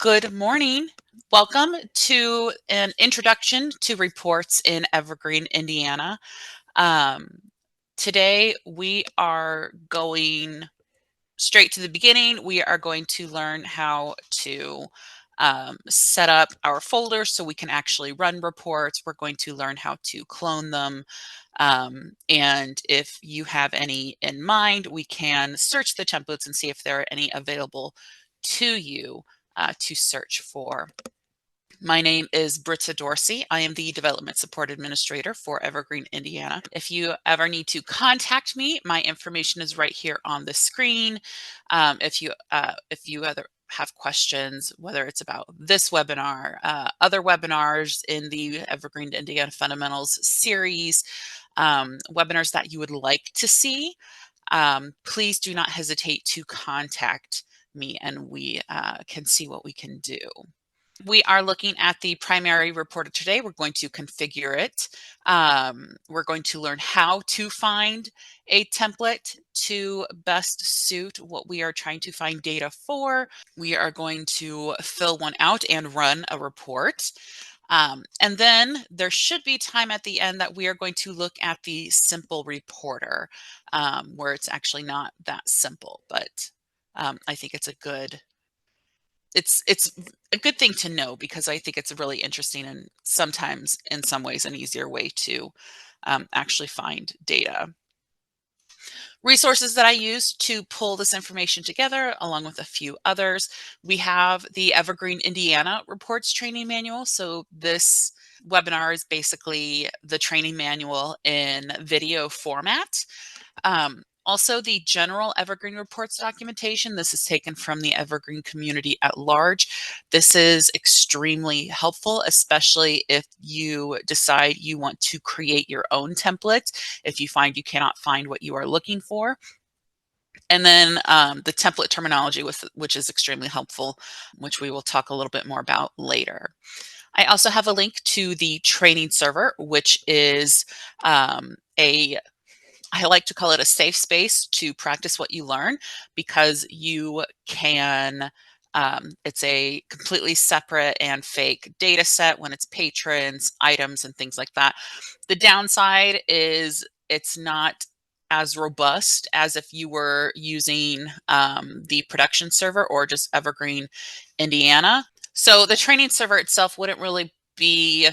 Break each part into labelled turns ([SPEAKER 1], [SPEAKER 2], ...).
[SPEAKER 1] Good morning. Welcome to an introduction to reports in Evergreen, Indiana. Today we are going straight to the beginning. We are going to learn how to set up our folders so we can actually run reports. We're going to learn how to clone them. And if you have any in mind, we can search the templates and see if there are any available to you to search for. My name is Britta Dorsey. I am the Development Support Administrator for Evergreen, Indiana. If you ever need to contact me, my information is right here on the screen. If you have questions, whether it's about this webinar, other webinars in the Evergreen Indiana Fundamentals series, webinars that you would like to see, please do not hesitate to contact me and we can see what we can do. We are looking at the primary reporter today. We're going to configure it. We're going to learn how to find a template to best suit what we are trying to find data for. We are going to fill one out and run a report. And then there should be time at the end that we are going to look at the simple reporter, where it's actually not that simple, but I think it's a good thing to know because I think it's really interesting and sometimes in some ways an easier way to actually find data. Resources that I use to pull this information together, along with a few others. We have the Evergreen Indiana Reports Training Manual. So this webinar is basically the training manual in video format. Also, the general Evergreen Reports documentation. This is taken from the Evergreen community at large. This is extremely helpful, especially if you decide you want to create your own template, if you find you cannot find what you are looking for. And then the template terminology, which is extremely helpful, which we will talk a little bit more about later. I also have a link to the training server, which is I like to call it a safe space to practice what you learn, because you can, it's a completely separate and fake data set when it's patrons, items, and things like that. The downside is it's not as robust as if you were using the production server or just Evergreen Indiana. So the training server itself wouldn't really be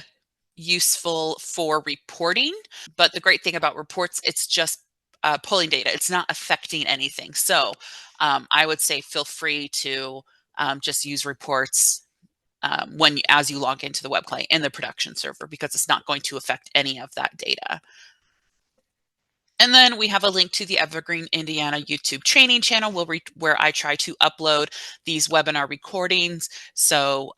[SPEAKER 1] useful for reporting, but the great thing about reports, it's just pulling data. It's not affecting anything. So I would say feel free to just use reports as you log into the web client in the production server, because it's not going to affect any of that data. And then we have a link to the Evergreen Indiana YouTube training channel where I try to upload these webinar recordings so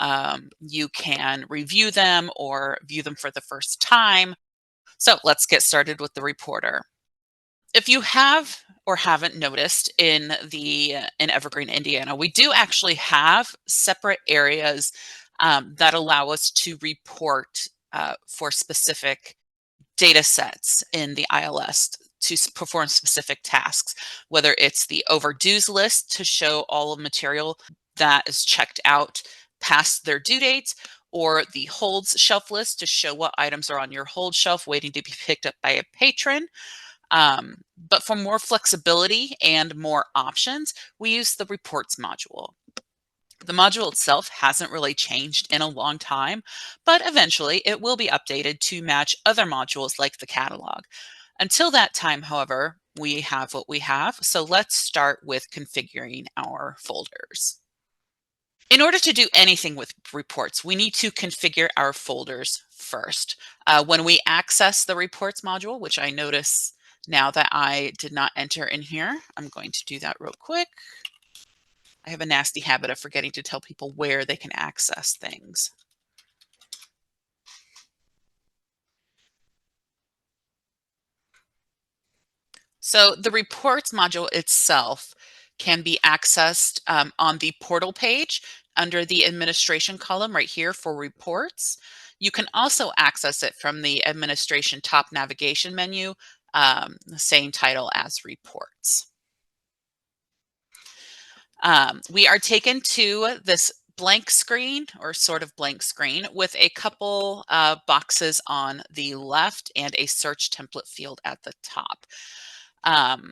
[SPEAKER 1] you can review them or view them for the first time. So let's get started with the reporter. If you have or haven't noticed in Evergreen Indiana, we do actually have separate areas that allow us to report for specific data sets in the ILS to perform specific tasks, whether it's the overdues list to show all of material that is checked out past their due dates, or the holds shelf list to show what items are on your hold shelf waiting to be picked up by a patron. But for more flexibility and more options, we use the reports module. The module itself hasn't really changed in a long time, but eventually it will be updated to match other modules like the catalog. Until that time, however, we have what we have. So let's start with configuring our folders. In order to do anything with reports, we need to configure our folders first. When we access the reports module, which I notice now that I did not enter in here, I'm going to do that real quick. I have a nasty habit of forgetting to tell people where they can access things. So the reports module itself can be accessed on the portal page under the administration column right here for reports. You can also access it from the administration top navigation menu, the same title as reports. We are taken to this blank screen or sort of blank screen with a couple boxes on the left and a search template field at the top. Um,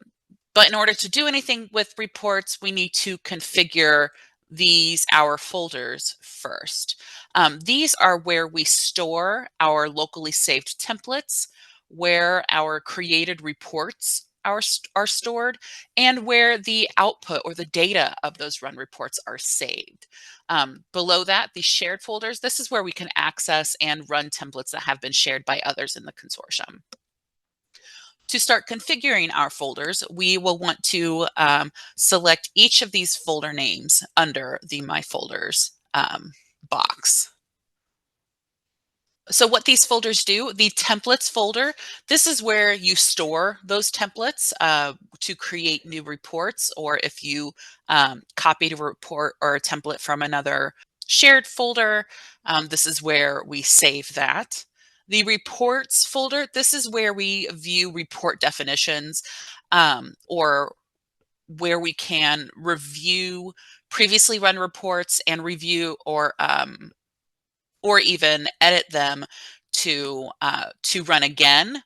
[SPEAKER 1] but in order to do anything with reports, we need to configure our folders first. These are where we store our locally saved templates, where our created reports are stored, and where the output or the data of those run reports are saved. Below that, the shared folders, this is where we can access and run templates that have been shared by others in the consortium. To start configuring our folders, we will want to select each of these folder names under the My Folders box. So what these folders do, the templates folder, this is where you store those templates to create new reports, or if you copied a report or a template from another shared folder, this is where we save that. The reports folder, this is where we view report definitions or where we can review previously run reports and review or even edit them to run again,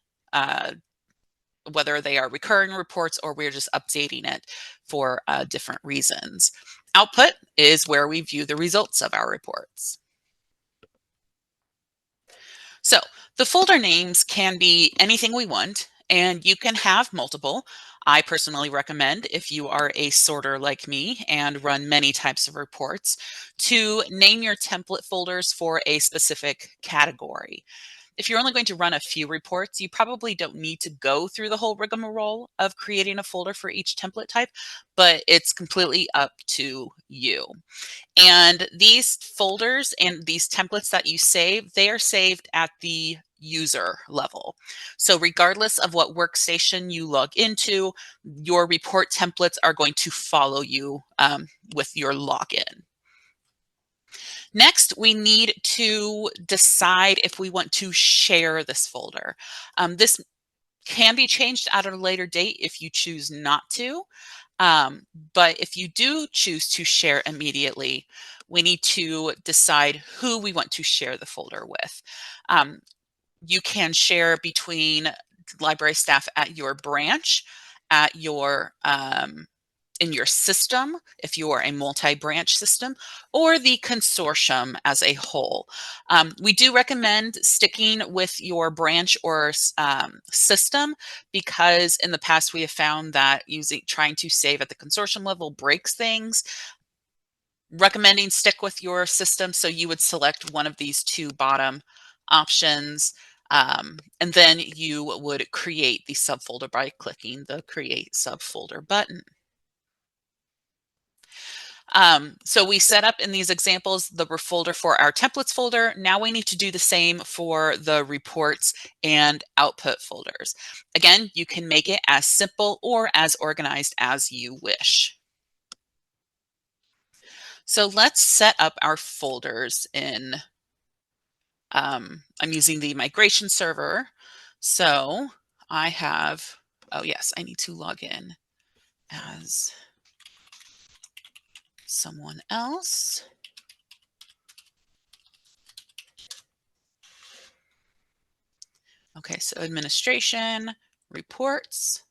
[SPEAKER 1] whether they are recurring reports or we're just updating it for different reasons. Output is where we view the results of our reports. So the folder names can be anything we want, and you can have multiple. I personally recommend, if you are a sorter like me and run many types of reports, to name your template folders for a specific category. If you're only going to run a few reports, you probably don't need to go through the whole rigmarole of creating a folder for each template type, but it's completely up to you. And these folders and these templates that you save, they are saved at the user level. So regardless of what workstation you log into, your report templates are going to follow you with your login. Next, we need to decide if we want to share this folder. This can be changed at a later date if you choose not to. But if you do choose to share immediately, we need to decide who we want to share the folder with. You can share between library staff at your branch, at your in your system, if you are a multi-branch system, or the consortium as a whole. We do recommend sticking with your branch or system, because in the past we have found that trying to save at the consortium level breaks things. Recommending stick with your system, so you would select one of these two bottom options, and then you would create the subfolder by clicking the Create Subfolder button. So we set up in these examples the folder for our templates folder. Now we need to do the same for the reports and output folders. Again, you can make it as simple or as organized as you wish. So let's set up our folders in, I'm using the migration server. So I have, oh yes, I need to log in as someone else. Okay, so administration, reports.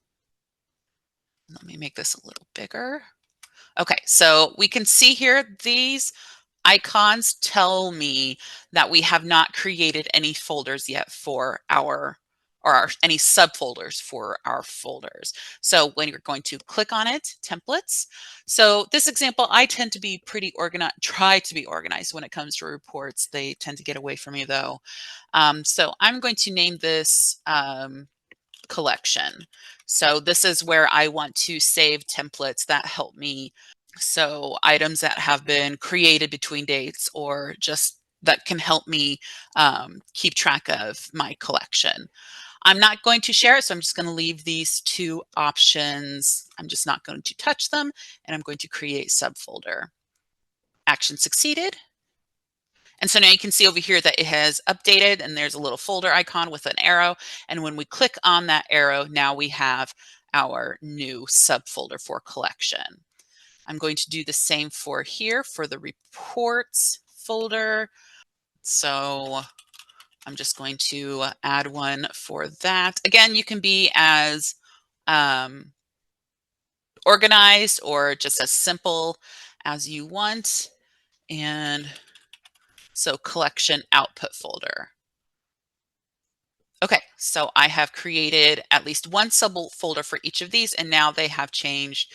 [SPEAKER 1] Let me make this a little bigger. Okay, so we can see here, these icons tell me that we have not created any folders yet for any subfolders for our folders. So when you're going to click on it, templates. So this example, I tend to be pretty organized, try to be organized when it comes to reports. They tend to get away from me though. So I'm going to name this collection. So this is where I want to save templates that help me. So items that have been created between dates, or just that can help me keep track of my collection. I'm not going to share it, so I'm just going to leave these two options. I'm just not going to touch them, and I'm going to create subfolder. Action succeeded. And so now you can see over here that it has updated, and there's a little folder icon with an arrow. And when we click on that arrow, now we have our new subfolder for collection. I'm going to do the same for here for the reports folder. So I'm just going to add one for that. Again, you can be as organized or just as simple as you want. And so collection output folder. Okay, so I have created at least one subfolder for each of these, and now they have changed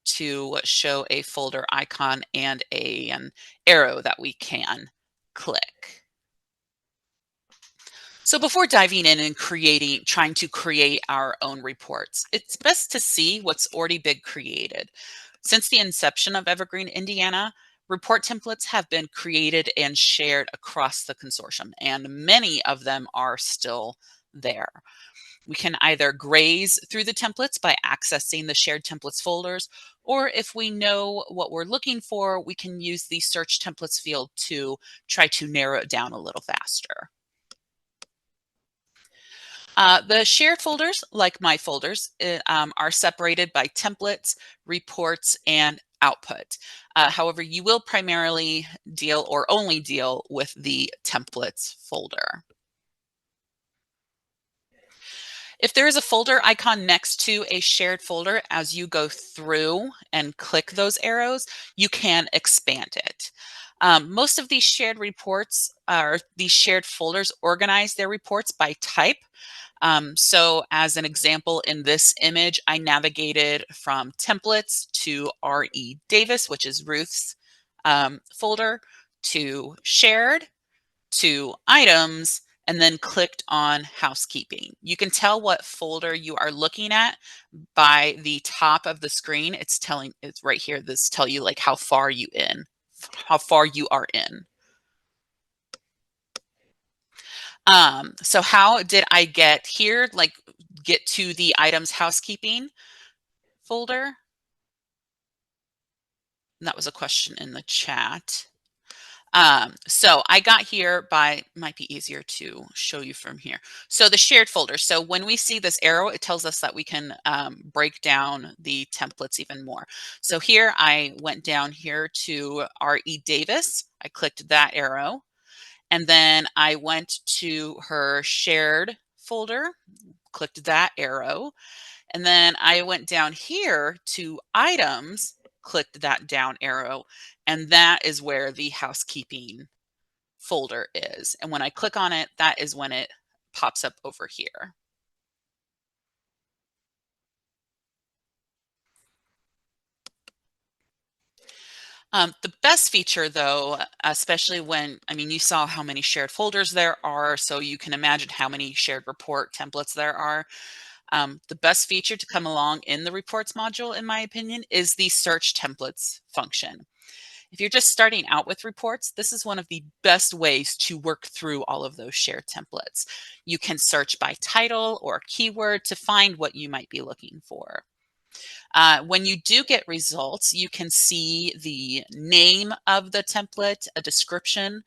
[SPEAKER 1] to show a folder icon and an arrow that we can click. So before diving in and trying to create our own reports, it's best to see what's already been created. Since the inception of Evergreen Indiana, report templates have been created and shared across the consortium, and many of them are still there. We can either graze through the templates by accessing the shared templates folders, or if we know what we're looking for, we can use the search templates field to try to narrow it down a little faster. The shared folders, like my folders, are separated by templates, reports, and output. However, you will primarily deal or only deal with the templates folder. If there is a folder icon next to a shared folder, as you go through and click those arrows, you can expand it. Most of these shared reports or these shared folders organize their reports by type. So as an example, in this image, I navigated from templates to R.E. Davis, which is Ruth's folder, to shared, to items, and then clicked on housekeeping. You can tell what folder you are looking at by the top of the screen. It's right here. This tell you like how far you are in. So how did I get here? Like get to the items housekeeping folder? And that was a question in the chat. So I got here might be easier to show you from here. So the shared folder. So when we see this arrow, it tells us that we can break down the templates even more. So here I went down here to R.E. Davis. I clicked that arrow. And then I went to her shared folder, clicked that arrow. And then I went down here to items, clicked that down arrow. And that is where the housekeeping folder is. And when I click on it, that is when it pops up over here. The best feature though, especially you saw how many shared folders there are, so you can imagine how many shared report templates there are. The best feature to come along in the reports module, in my opinion, is the search templates function. If you're just starting out with reports, this is one of the best ways to work through all of those shared templates. You can search by title or keyword to find what you might be looking for. When you do get results, you can see the name of the template, a description,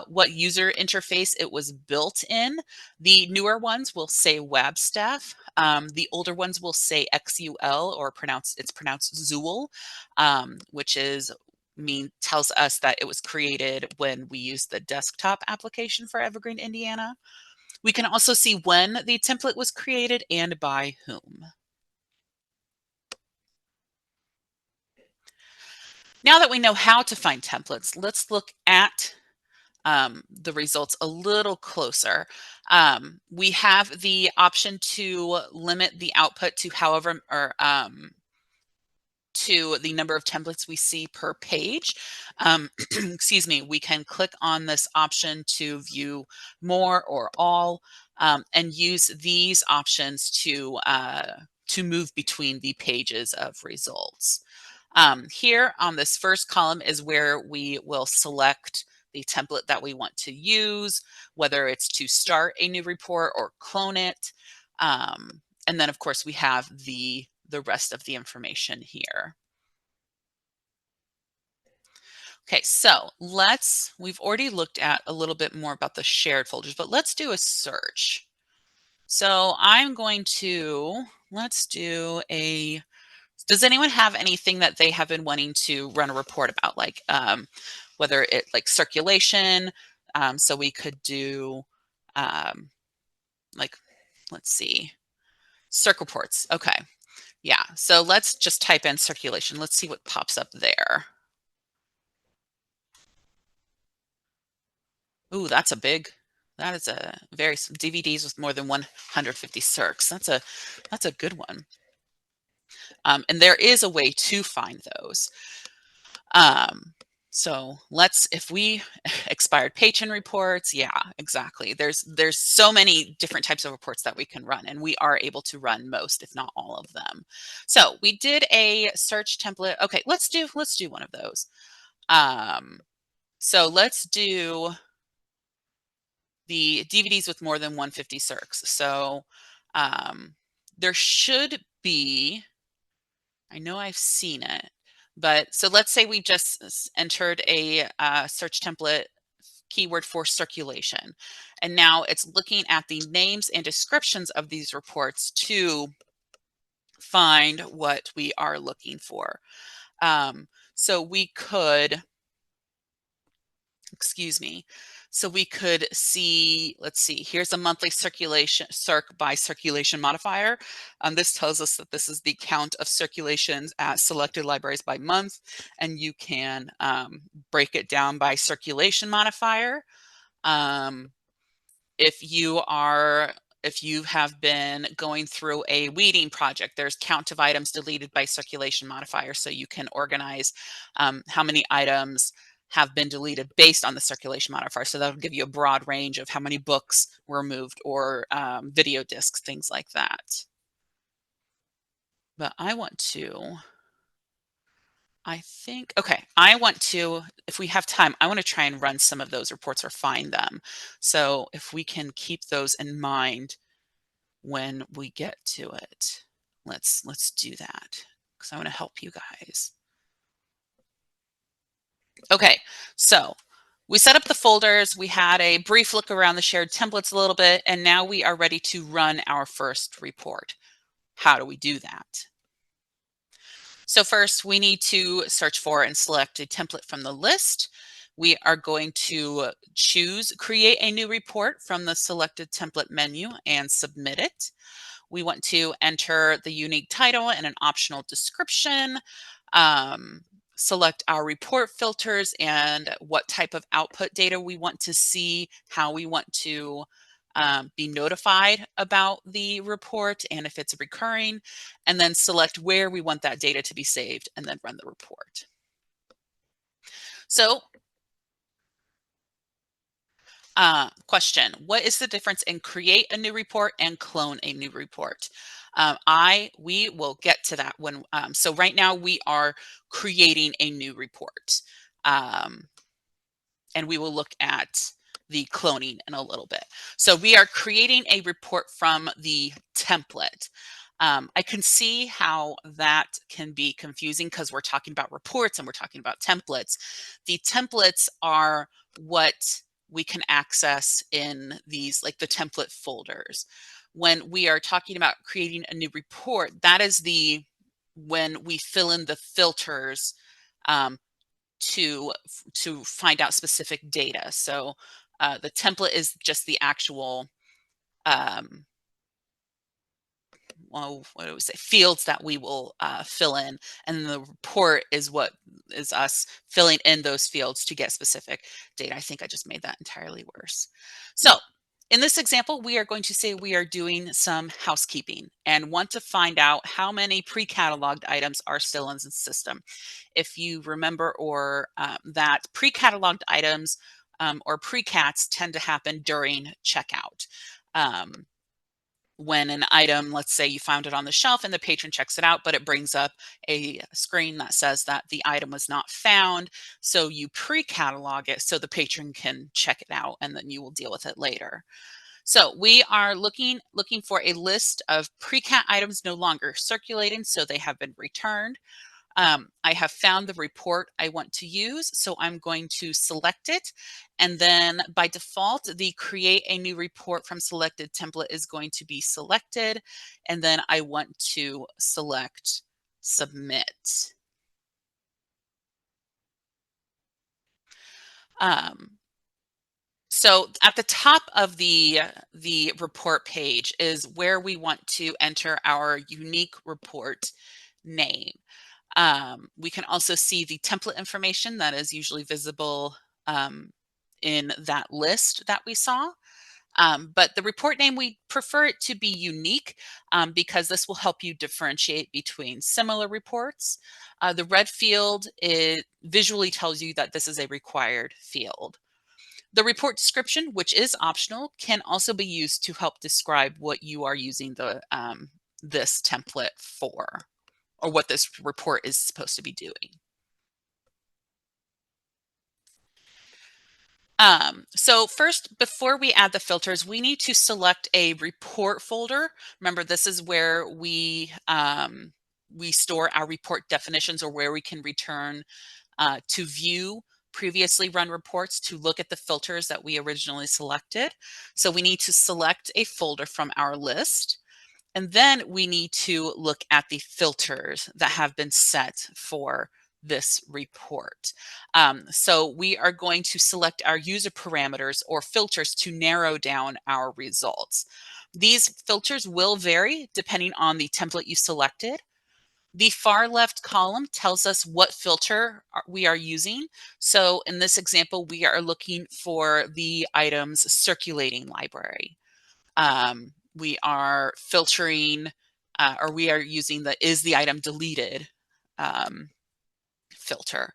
[SPEAKER 1] what user interface it was built in. The newer ones will say web staff. The older ones will say XUL or it's pronounced Zool, which tells us that it was created when we used the desktop application for Evergreen Indiana. We can also see when the template was created and by whom. Now that we know how to find templates, let's look at the results a little closer. We have the option to limit the output to to the number of templates we see per page. Excuse me, we can click on this option to view more or all and use these options to move between the pages of results. Here on this first column is where we will select the template that we want to use, whether it's to start a new report or clone it. And then of course we have the rest of the information here. Okay, so we've already looked at a little bit more about the shared folders, but let's do a search. So I'm going to, let's do a Does anyone have anything that they have been wanting to run a report about, like whether it like circulation? So we could do um, like, let's see, circ reports. Okay. Yeah. So let's just type in circulation. Let's see what pops up there. Ooh, that is a very DVDs with more than 150 circs. That's a good one. And there is a way to find those. Um, so if we expired patron reports, yeah, exactly. There's so many different types of reports that we can run, and we are able to run most, if not all of them. So we did a search template. Okay, let's do one of those. So let's do the DVDs with more than 150 circs. So there should be, I know I've seen it, but so let's say we just entered a search template keyword for circulation. And now it's looking at the names and descriptions of these reports to find what we are looking for. So we could, excuse me. So we could see, let's see, here's a monthly circulation circ by circulation modifier. This tells us that this is the count of circulations at selected libraries by month, and you can break it down by circulation modifier. Um, if you have been going through a weeding project, there's count of items deleted by circulation modifier, so you can organize how many items have been deleted based on the circulation modifier. So that'll give you a broad range of how many books were removed, or video discs, things like that. But I want to, if we have time, I want to try and run some of those reports or find them. So if we can keep those in mind when we get to it, let's do that, because I want to help you guys. Okay, so we set up the folders, we had a brief look around the shared templates a little bit, and now we are ready to run our first report. How do we do that? So first, we need to search for and select a template from the list. We are going to choose create a new report from the selected template menu and submit it. We want to enter the unique title and an optional description, um, select our report filters and what type of output data we want to see, how we want to be notified about the report, and if it's recurring, and then select where we want that data to be saved, and then run the report. So question, what is the difference in create a new report and clone a new report? We will get to that when, so right now we are creating a new report. And we will look at the cloning in a little bit. So we are creating a report from the template. I can see how that can be confusing because we're talking about reports and we're talking about templates. The templates are what we can access in these, like the template folders. When we are talking about creating a new report, that is when we fill in the filters to find out specific data. So the template is just the actual well, what do we say, fields that we will fill in, and the report is what is us filling in those fields to get specific data. I think I just made that entirely worse. So in this example, we are going to say we are doing some housekeeping and want to find out how many pre-cataloged items are still in the system. If you remember, or that pre-cataloged items or pre-cats tend to happen during checkout. When an item, let's say you found it on the shelf and the patron checks it out, but it brings up a screen that says that the item was not found. So you pre-catalog it so the patron can check it out, and then you will deal with it later. So we are looking for a list of pre-cat items no longer circulating, so they have been returned. I have found the report I want to use, so I'm going to select it. And then by default, the create a new report from selected template is going to be selected. And then I want to select submit. Um, so at the top of the report page is where we want to enter our unique report name. We can also see the template information that is usually visible in that list that we saw. But the report name, we prefer it to be unique because this will help you differentiate between similar reports. The red field, it visually tells you that this is a required field. The report description, which is optional, can also be used to help describe what you are using this template for, or what this report is supposed to be doing. So first, before we add the filters, we need to select a report folder. Remember, this is where we store our report definitions, or where we can return to view previously run reports to look at the filters that we originally selected. So we need to select a folder from our list. And then we need to look at the filters that have been set for this report. So we are going to select our user parameters or filters to narrow down our results. These filters will vary depending on the template you selected. The far left column tells us what filter we are using. So in this example, we are looking for the item's circulating library. We are filtering, or we are using the is the item deleted filter.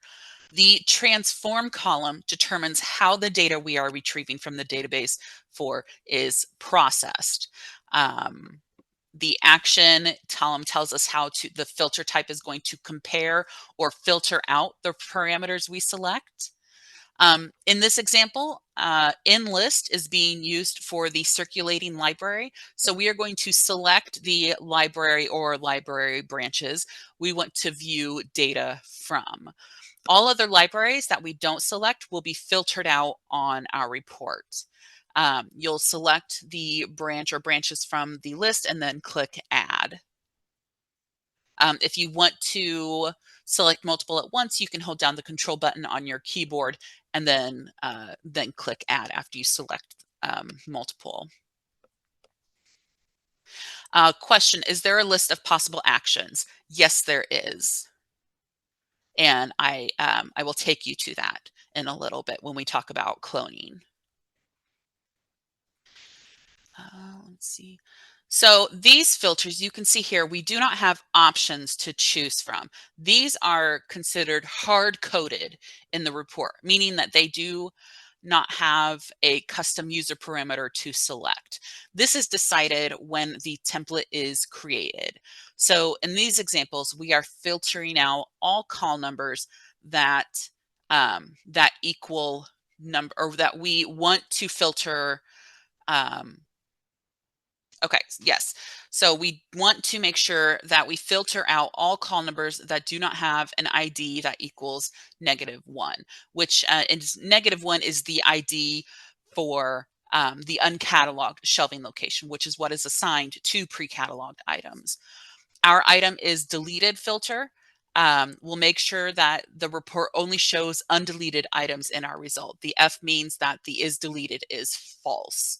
[SPEAKER 1] The transform column determines how the data we are retrieving from the database for is processed. The action column tells us how the filter type is going to compare or filter out the parameters we select. In this example, InList is being used for the circulating library. So we are going to select the library or library branches we want to view data from. All other libraries that we don't select will be filtered out on our report. You'll select the branch or branches from the list and then click Add. If you want to select multiple at once, you can hold down the control button on your keyboard and then click Add after you select multiple. Question, is there a list of possible actions? Yes, there is. And I will take you to that in a little bit when we talk about cloning. Let's see. So these filters, you can see here, we do not have options to choose from. These are considered hard-coded in the report, meaning that they do not have a custom user parameter to select. This is decided when the template is created. So in these examples, we are filtering out all call numbers that that equal number, or that we want to filter. Okay, yes. So we want to make sure that we filter out all call numbers that do not have an ID that equals -1, which is -1 is the ID for the uncatalogued shelving location, which is what is assigned to pre-cataloged items. Our item is deleted filter. We'll make sure that the report only shows undeleted items in our result. The F means that the is deleted is false.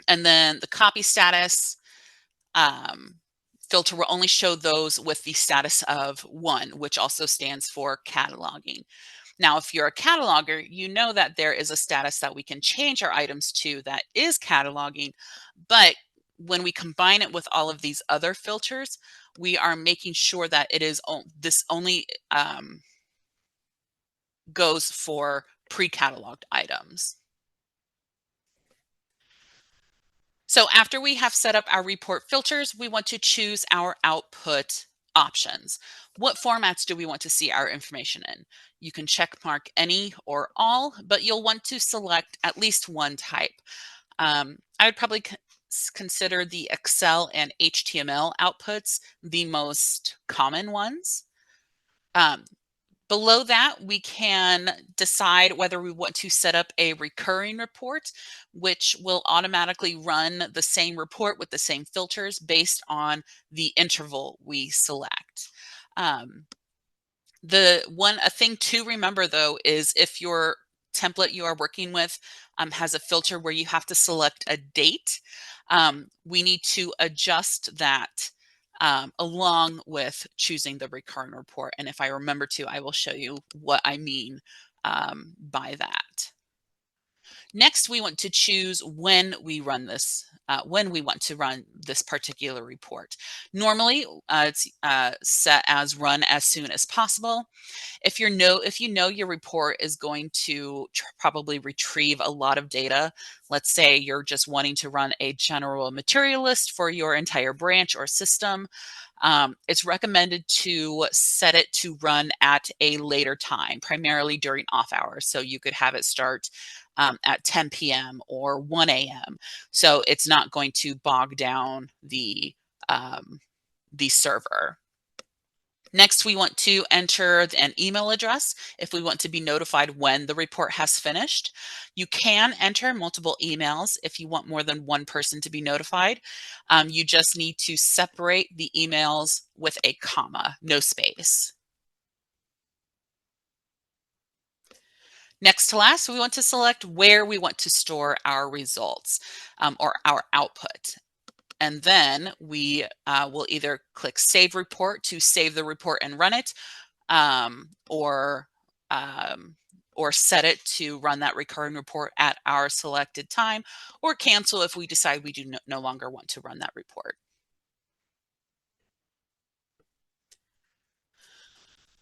[SPEAKER 1] And then the copy status filter will only show those with the status of 1, which also stands for cataloging. Now, if you're a cataloger, you know that there is a status that we can change our items to that is cataloging, but when we combine it with all of these other filters, we are making sure that it is this only goes for pre-cataloged items. So after we have set up our report filters, we want to choose our output options. What formats do we want to see our information in? You can check mark any or all, but you'll want to select at least one type. I would probably consider the Excel and HTML outputs the most common ones. Below that, we can decide whether we want to set up a recurring report, which will automatically run the same report with the same filters based on the interval we select. Um, a thing to remember though is if your template you are working with has a filter where you have to select a date, we need to adjust that along with choosing the recurring report. And if I remember to, I will show you what I mean by that. Next, we want to choose when we run this, when we want to run this particular report. Normally, it's set as run as soon as possible. If you know your report is going to probably retrieve a lot of data, let's say you're just wanting to run a general material list for your entire branch or system, it's recommended to set it to run at a later time, primarily during off hours. So you could have it start at 10 p.m. or 1 a.m. So it's not going to bog down the server. Next, we want to enter an email address if we want to be notified when the report has finished. You can enter multiple emails if you want more than one person to be notified. You just need to separate the emails with a comma, no space. Next to last, we want to select where we want to store our results or our output. And then we will either click Save Report to save the report and run it, um, or um, or set it to run that recurring report at our selected time, or cancel if we decide we do no longer want to run that report.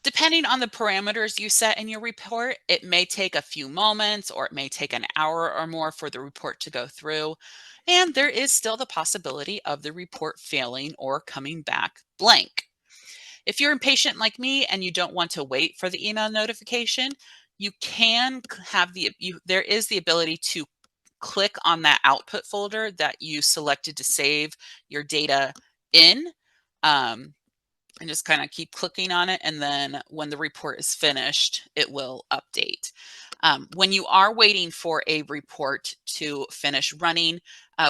[SPEAKER 1] Depending on the parameters you set in your report, it may take a few moments or it may take an hour or more for the report to go through. And there is still the possibility of the report failing or coming back blank. If you're impatient like me and you don't want to wait for the email notification, you can have there is the ability to click on that output folder that you selected to save your data in. And just kind of keep clicking on it. And then when the report is finished, it will update. When you are waiting for a report to finish running,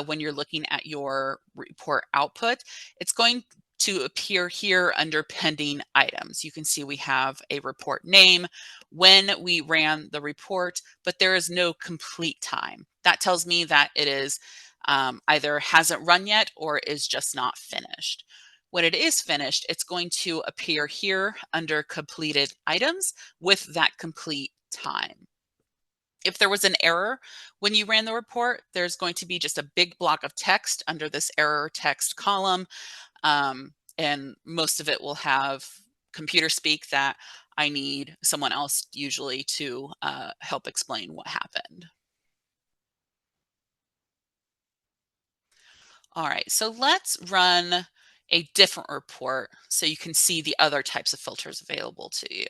[SPEAKER 1] when you're looking at your report output, it's going to appear here under pending items. You can see we have a report name, when we ran the report, but there is no complete time. That tells me that it is either hasn't run yet or is just not finished. When it is finished, it's going to appear here under completed items with that complete time. If there was an error when you ran the report, there's going to be just a big block of text under this error text column. And most of it will have computer speak that I need someone else usually to help explain what happened. All right, so let's run a different report so you can see the other types of filters available to you.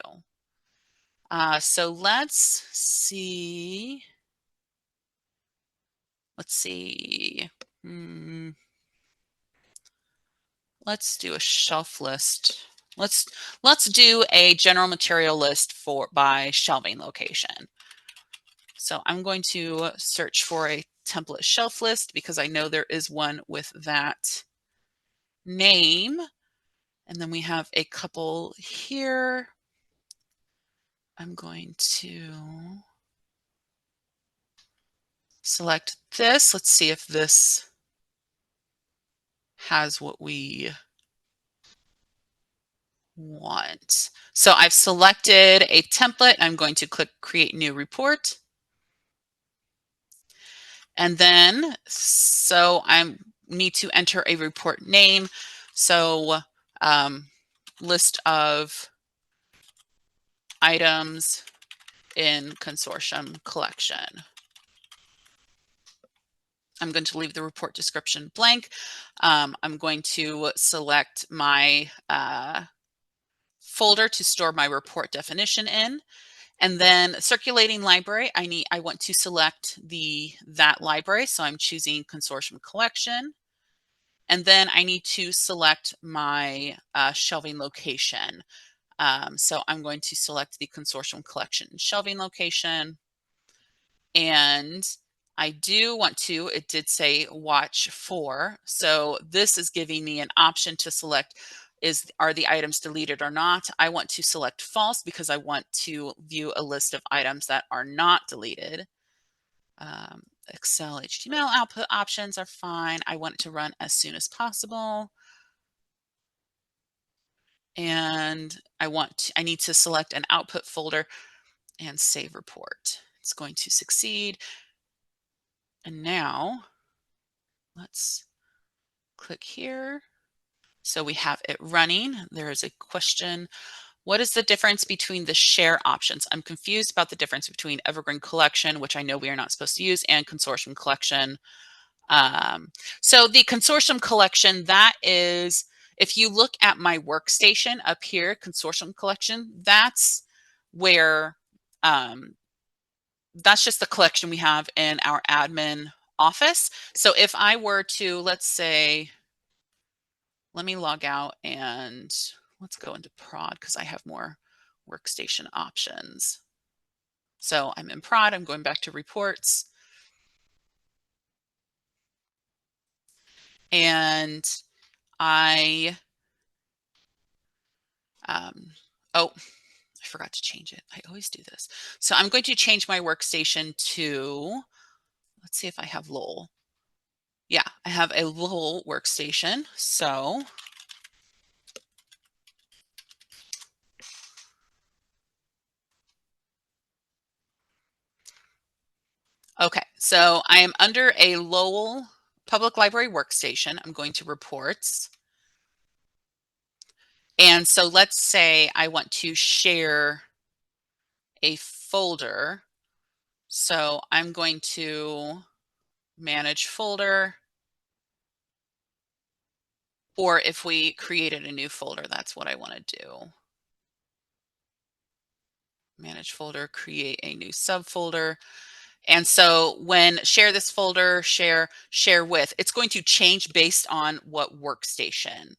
[SPEAKER 1] So let's see. Let's see. Let's do a shelf list. Let's do a general material list by shelving location. So I'm going to search for a template shelf list because I know there is one with that name. And then we have a couple here. I'm going to select this. Let's see if this has what we want. So I've selected a template. I'm going to click Create New Report. And then, so I need to enter a report name. So list of items in consortium collection. I'm going to leave the report description blank. I'm going to select my folder to store my report definition in. And then circulating library, I want to select that library. So I'm choosing consortium collection. And then I need to select my shelving location. So I'm going to select the consortium collection and shelving location. And I do want to, it did say watch for. So this is giving me an option to select are the items deleted or not. I want to select false because I want to view a list of items that are not deleted. Excel HTML output options are fine. I want it to run as soon as possible. And I need to select an output folder and save report. It's going to succeed. And now let's click here. So we have it running. There is a question. What is the difference between the share options? I'm confused about the difference between Evergreen Collection, which I know we are not supposed to use, and Consortium Collection. So the Consortium Collection, that is, if you look at my workstation up here, Consortium Collection, that's where, that's just the collection we have in our admin office. So if I were to, let's say, let me log out and let's go into prod because I have more workstation options. So I'm in prod, I'm going back to reports. And I, oh, I forgot to change it. I always do this. So I'm going to change my workstation to, let's see if I have Lowell. Yeah, I have a Lowell workstation. So okay, so I am under a Lowell Public Library workstation. I'm going to reports. And so let's say I want to share a folder. So I'm going to manage folder. Or if we created a new folder, that's what I want to do. Manage folder, create a new subfolder. And so when share this folder, share with, it's going to change based on what workstation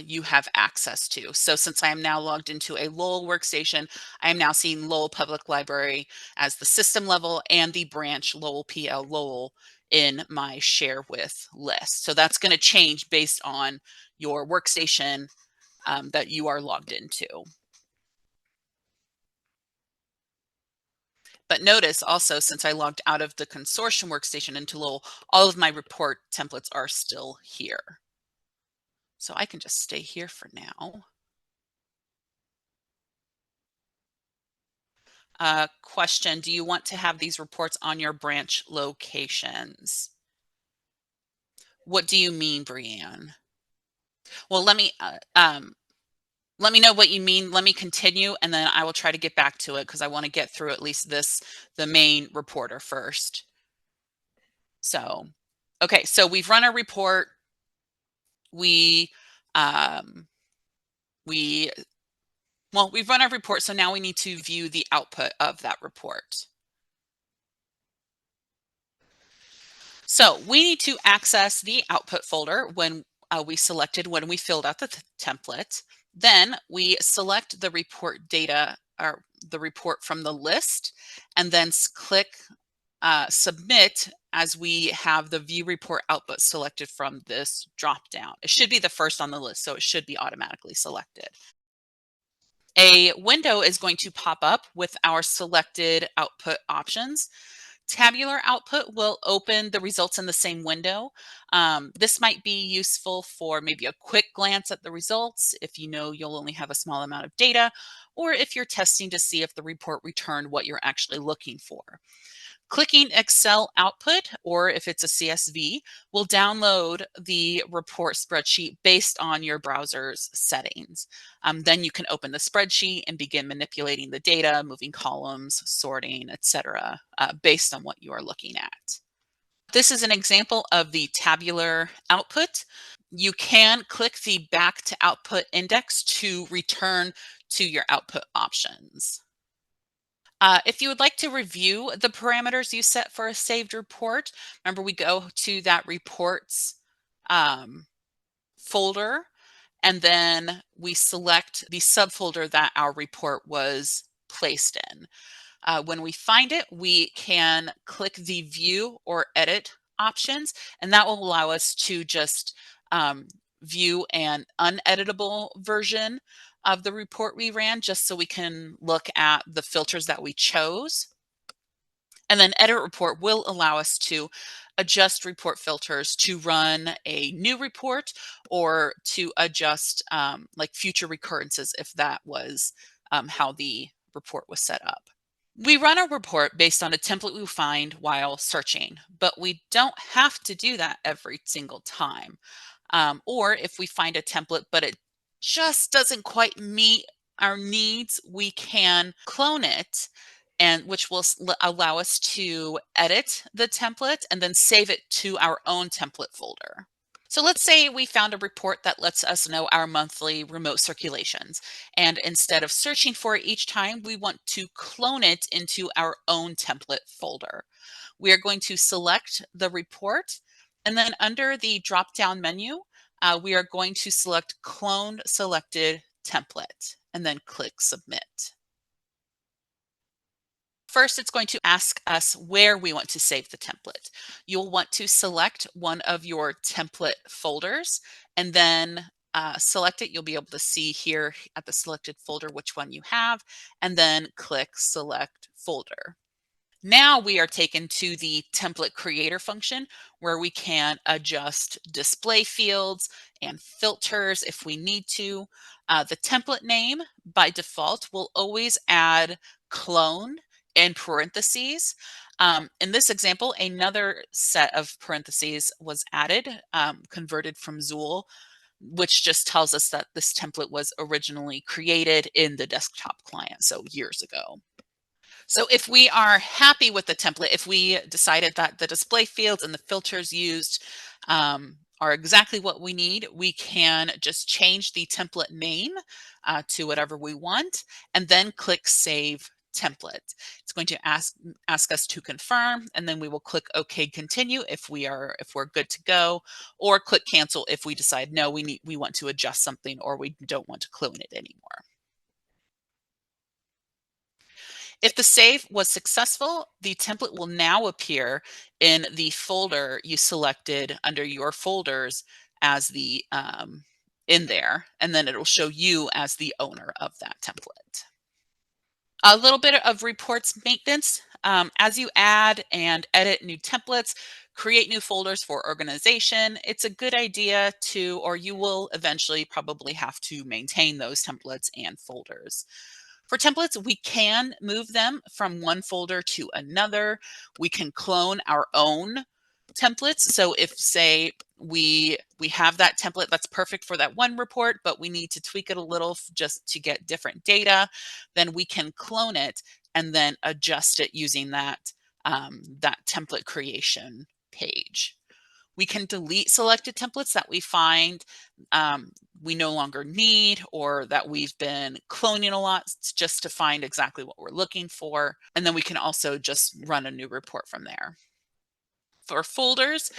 [SPEAKER 1] you have access to. So since I am now logged into a Lowell workstation, I am now seeing Lowell Public Library as the system level and the branch Lowell PL Lowell in my share with list. So that's going to change based on your workstation that you are logged into. But notice also, since I logged out of the consortium workstation into Lowell, all of my report templates are still here. So I can just stay here for now. Question, do you want to have these reports on your branch locations? What do you mean, Brianne? Well, let me know what you mean. Let me continue, and then I will try to get back to it because I want to get through at least the main reporter first. So, okay, so we've run our report. We've run our report, so now we need to view the output of that report. So we need to access the output folder when we filled out the template. Then we select the report data or the report from the list, and then click submit as we have the view report output selected from this drop down. It should be the first on the list, so it should be automatically selected. A window is going to pop up with our selected output options. Tabular output will open the results in the same window. This might be useful for maybe a quick glance at the results if you know you'll only have a small amount of data, or if you're testing to see if the report returned what you're actually looking for. Clicking Excel output, or if it's a CSV, will download the report spreadsheet based on your browser's settings. Then you can open the spreadsheet and begin manipulating the data, moving columns, sorting, etc., based on what you are looking at. This is an example of the tabular output. You can click the back to output index to return to your output options. If you would like to review the parameters you set for a saved report, remember we go to that reports folder. and then we select the subfolder that our report was placed in. When we find it, we can click the view or edit options, and that will allow us to just view an uneditable version of the report we ran, just so we can look at the filters that we chose. And then edit report will allow us to adjust report filters to run a new report, or to adjust like future recurrences if that was how the report was set up. We run a report based on a template we find while searching, but we don't have to do that every single time. Or if we find a template, but it just doesn't quite meet our needs, we can clone it, and which will allow us to edit the template and then save it to our own template folder. So let's say we found a report that lets us know our monthly remote circulations. And instead of searching for it each time, we want to clone it into our own template folder. We are going to select the report, and then under the drop-down menu, we are going to select Clone Selected Template, and then click Submit. First, it's going to ask us where we want to save the template. You'll want to select one of your template folders, and then select it. You'll be able to see here at the selected folder which one you have, and then click Select Folder. Now we are taken to the template creator function, where we can adjust display fields and filters if we need to. The template name by default will always add clone in parentheses. In this example, another set of parentheses was added, converted from Zool, which just tells us that this template was originally created in the desktop client, so years ago. So if we are happy with the template, if we decided that the display fields and the filters used are exactly what we need, we can just change the template name to whatever we want, and then click Save Template. It's going to ask us to confirm, and then we will click OK, continue if we're good to go, or click cancel if we decide no, we want to adjust something, or we don't want to clone it anymore. If the save was successful, the template will now appear in the folder you selected under your folders as the in there, and then it'll show you as the owner of that template. A little bit of reports maintenance. As you add and edit new templates, create new folders for organization, it's a good idea to, or you will eventually probably have to maintain those templates and folders. For templates, we can move them from one folder to another. We can clone our own templates. So if, say, we have that template that's perfect for that one report, but we need to tweak it a little just to get different data, then we can clone it and then adjust it using that, that template creation page. We can delete selected templates that we find we no longer need, or that we've been cloning a lot, just to find exactly what we're looking for. And then we can also just run a new report from there. For folders,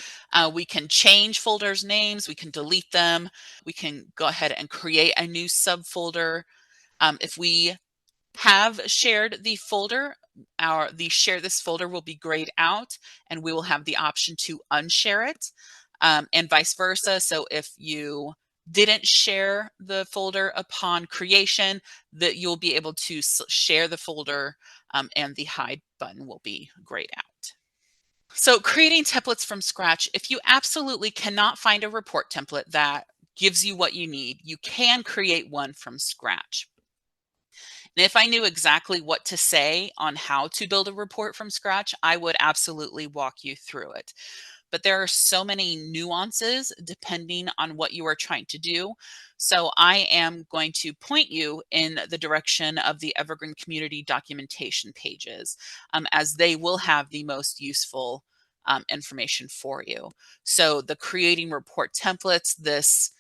[SPEAKER 1] we can change folders names, we can delete them, we can go ahead and create a new subfolder. If we have shared the folder, the share this folder will be grayed out, and we will have the option to unshare it, and vice versa. So if you didn't share the folder upon creation, that you'll be able to share the folder, and the hide button will be grayed out. So creating templates from scratch, if you absolutely cannot find a report template that gives you what you need, you can create one from scratch. And if I knew exactly what to say on how to build a report from scratch, I would absolutely walk you through it. But there are so many nuances depending on what you are trying to do. So I am going to point you in the direction of the Evergreen community documentation pages, as they will have the most useful information for you. So the creating report templates, this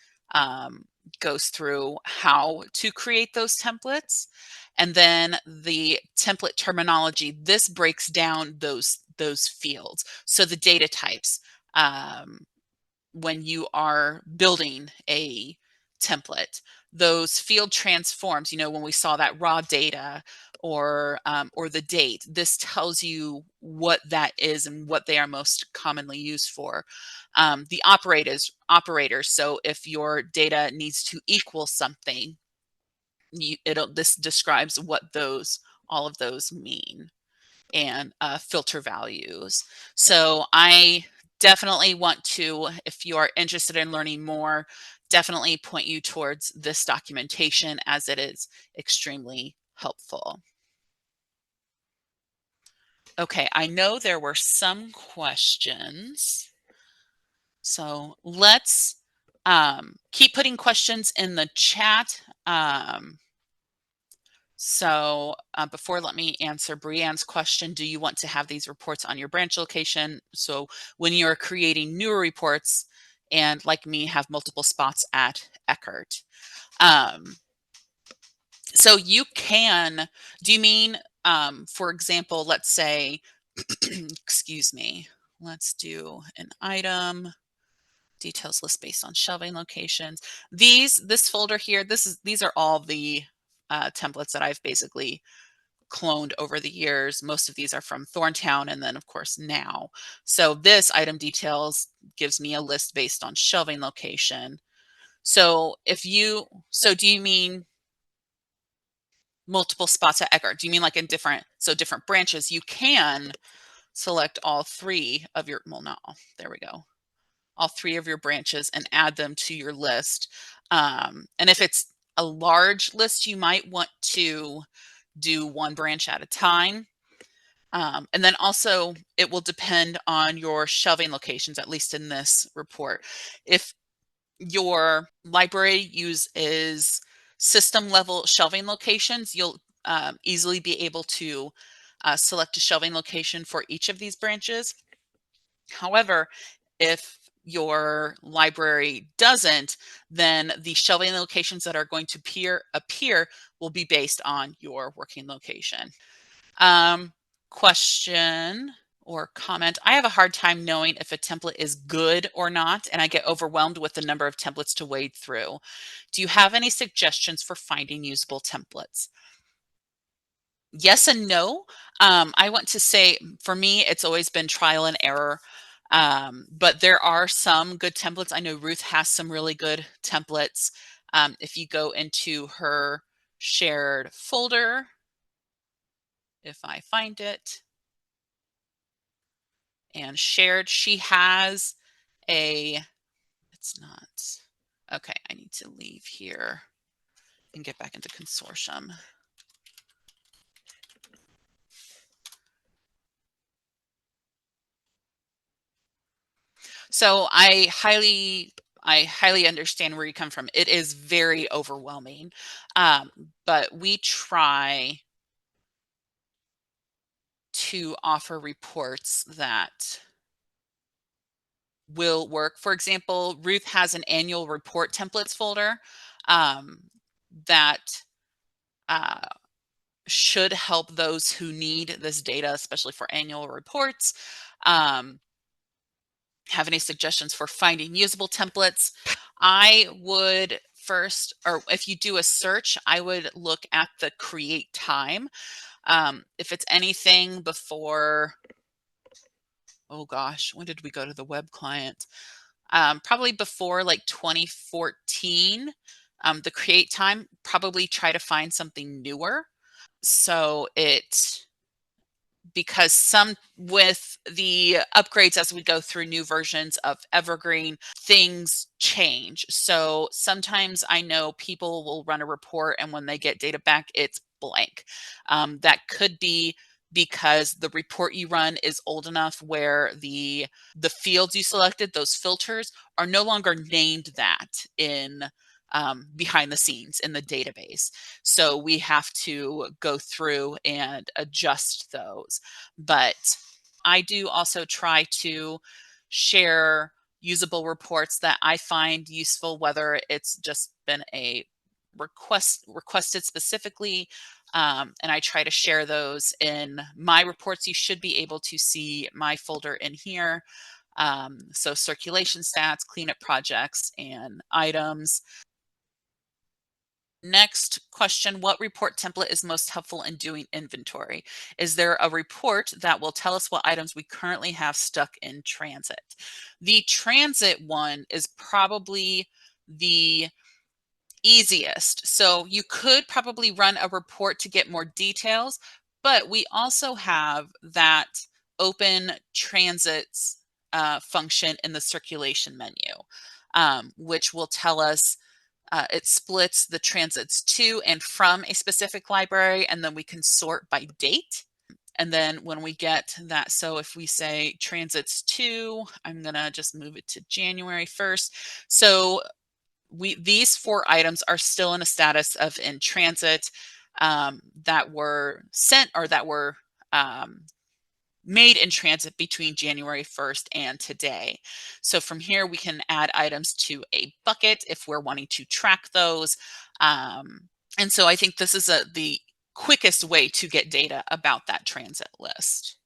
[SPEAKER 1] goes through how to create those templates. And then the template terminology, this breaks down those fields. So the data types, when you are building a template. Those field transforms, you know, when we saw that raw data or the date, this tells you what that is and what they are most commonly used for. The operators. So if your data needs to equal something, this describes what all of those mean, and filter values. So I definitely want to, if you are interested in learning more, definitely point you towards this documentation as it is extremely helpful. Okay, I know there were some questions. So let's keep putting questions in the chat. Before, let me answer Brianne's question. Do you want to have these reports on your branch location? So when you're creating newer reports and, like me, have multiple spots at Eckert. So you can, do you mean, for example, let's say, excuse me, let's do an item, details list based on shelving locations. This folder here, these are all the templates that I've basically cloned over the years. Most of these are from Thorntown, and then of course now. So this item details gives me a list based on shelving location. So do you mean multiple spots at Eckert? Do you mean like in different branches? You can select all three of your, well, not all, there we go. All three of your branches and add them to your list. And if it's a large list, you might want to do one branch at a time. And then also it will depend on your shelving locations, at least in this report. If your library uses system level shelving locations, you'll easily be able to select a shelving location for each of these branches. However, if your library doesn't, then the shelving locations that are going to appear will be based on your working location. Question or comment. I have a hard time knowing if a template is good or not, and I get overwhelmed with the number of templates to wade through. Do you have any suggestions for finding usable templates? Yes and no. I want to say, for me, it's always been trial and error. But there are some good templates. I know Ruth has some really good templates. If you go into her shared folder, if I find it, and shared, she has it's not, okay, I need to leave here and get back into consortium. So I highly understand where you come from. It is very overwhelming, but we try to offer reports that will work. For example, Ruth has an annual report templates folder that should help those who need this data, especially for annual reports. Have any suggestions for finding usable templates? I would first, or if you do a search, I would look at the create time. If it's anything before, oh gosh, when did we go to the web client? Probably before like 2014, the create time, probably try to find something newer. So because some with the upgrades as we go through new versions of Evergreen, things change. So sometimes I know people will run a report and when they get data back, it's blank. That could be because the report you run is old enough where the fields you selected, those filters, are no longer named that in behind the scenes in the database. So we have to go through and adjust those. But I do also try to share usable reports that I find useful, whether it's just been a requested specifically. And I try to share those in my reports. You should be able to see my folder in here. So circulation stats, cleanup projects, and items. Next question, what report template is most helpful in doing inventory? Is there a report that will tell us what items we currently have stuck in transit? The transit one is probably the easiest. So you could probably run a report to get more details, but we also have that open transits function in the circulation menu, which will tell us it splits the transits to and from a specific library, and then we can sort by date. And then when we get that, so if we say transits to, I'm going to just move it to January 1st. So these 4 items are still in a status of in transit, that were sent or that were made in transit between January 1st and today. So from here, we can add items to a bucket if we're wanting to track those. And so I think this is the quickest way to get data about that transit list.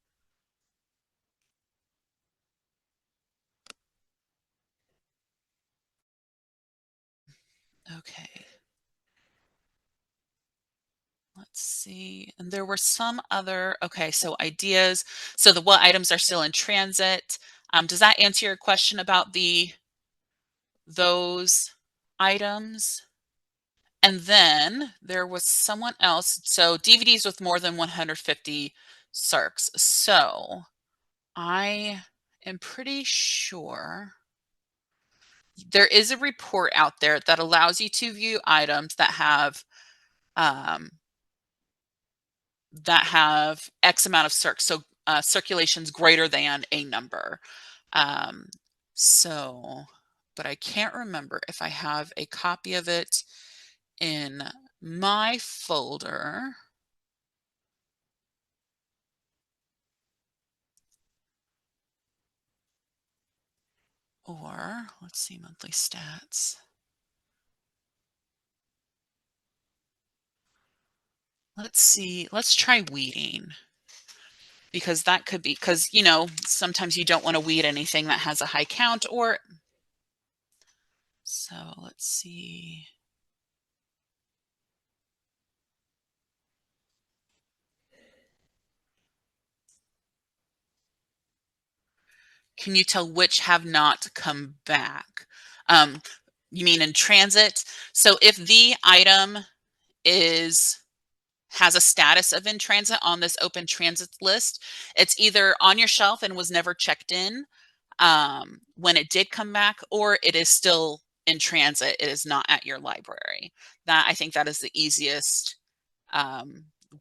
[SPEAKER 1] Okay. Let's see. And there were some other, okay, so ideas. So the what items are still in transit. Does that answer your question about those items? And then there was someone else. So DVDs with more than 150 circs. So I am pretty sure there is a report out there that allows you to view items um, that have X amount of circs. So circulations greater than a number. Um, so, but I can't remember if I have a copy of it in my folder. Or let's see, monthly stats. Let's see, let's try weeding, because that could be, because, you know, sometimes you don't want to weed anything that has a high count. Or so let's see. Can you tell which have not come back? Um, you mean in transit? So if the item has a status of in transit on this open transit list, it's either on your shelf and was never checked in when it did come back, or it is still in transit. It is not at your library. That, I think, that is the easiest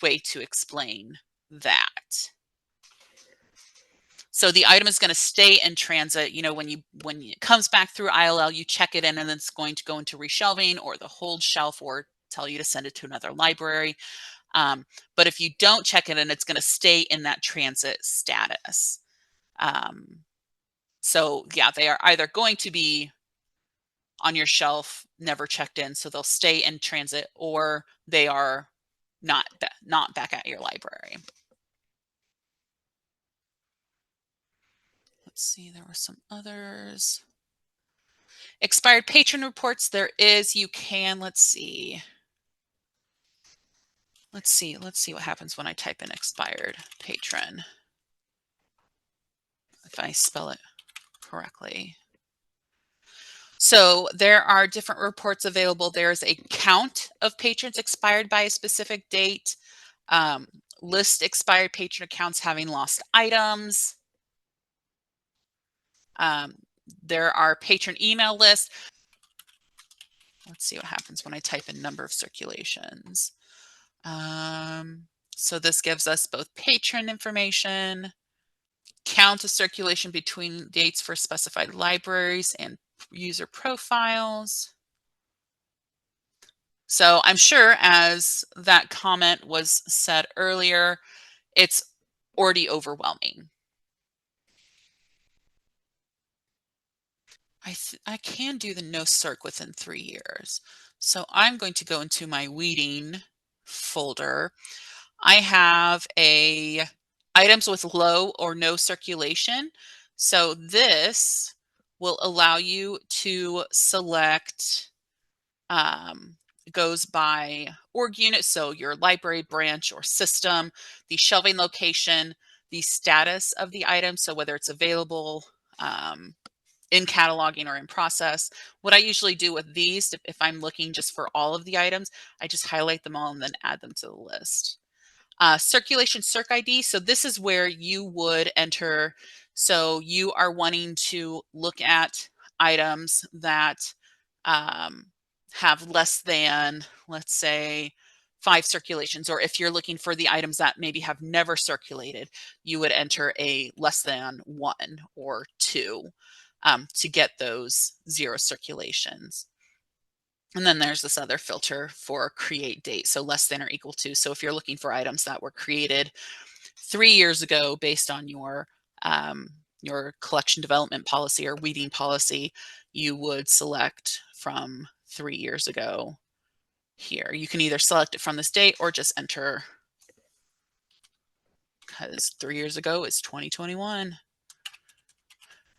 [SPEAKER 1] way to explain that. So the item is going to stay in transit. You know, when it comes back through ILL, you check it in, and then it's going to go into reshelving or the hold shelf, or tell you to send it to another library. But if you don't check it in, it's going to stay in that transit status. So yeah, they are either going to be on your shelf, never checked in, so they'll stay in transit, or they are not back at your library. Let's see, there were some others. Expired patron reports, there is, you can, let's see what happens when I type in expired patron, if I spell it correctly. So there are different reports available. There's a count of patrons expired by a specific date, list expired patron accounts having lost items. There are patron email lists. Let's see what happens when I type in number of circulations. So this gives us both patron information, count of circulation between dates for specified libraries, and user profiles. So I'm sure, as that comment was said earlier, it's already overwhelming. I can do the no circ within 3 years. So I'm going to go into my weeding folder. I have items with low or no circulation. So this will allow you to select goes by org unit, so your library branch or system, the shelving location, the status of the item, so whether it's available, in cataloging or in process. What I usually do with these, if I'm looking just for all of the items, I just highlight them all and then add them to the list. Circulation circ ID. So this is where you would enter. So you are wanting to look at items that have less than, let's say, 5 circulations, or if you're looking for the items that maybe have never circulated, you would enter a less than 1 or 2 to get those 0 circulations. And then there's this other filter for create date, so less than or equal to. So if you're looking for items that were created 3 years ago based on your collection development policy or weeding policy, you would select from 3 years ago here. You can either select it from this date or just enter, because 3 years ago is 2021.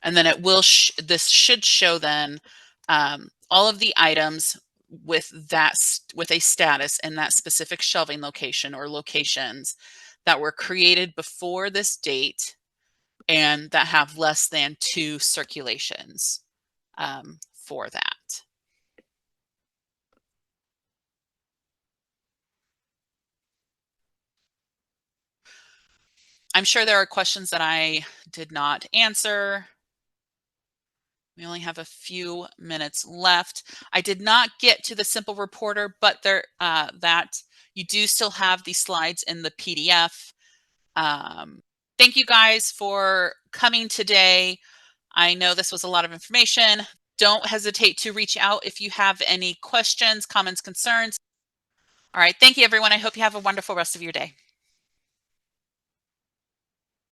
[SPEAKER 1] And then it will, this should show then all of the items with that, with a status in that specific shelving location or locations that were created before this date and that have less than 2 circulations for that. I'm sure there are questions that I did not answer. We only have a few minutes left. I did not get to the simple reporter, but there that you do still have these slides in the PDF. Thank you guys for coming today. I know this was a lot of information. Don't hesitate to reach out if you have any questions, comments, concerns. All right. Thank you, everyone. I hope you have a wonderful rest of your day.